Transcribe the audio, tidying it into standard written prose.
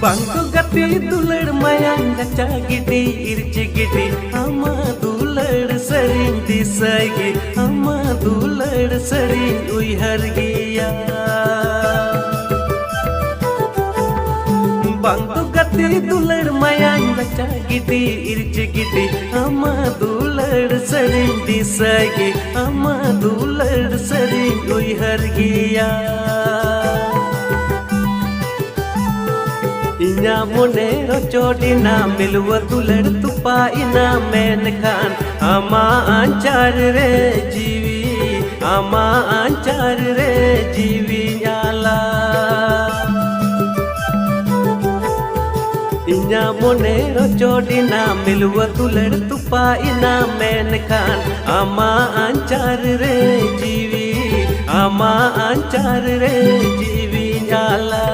Bangku gati dular mayang gacha gidi irci gidi ama dular sering disagi ama dular sering uihar giya Bangku gati dular mayang gacha gidi irci gidi ama dular sering disagi ama dular sering uihar giya Inya mone rocodina milwa dular tupa ina menkan ama ancar re jiwi ama ancar re jiwi nyala Inya mone rocodina milwa dular tupa ina menkan ama ancar re jiwi ama ancar re jiwi nyala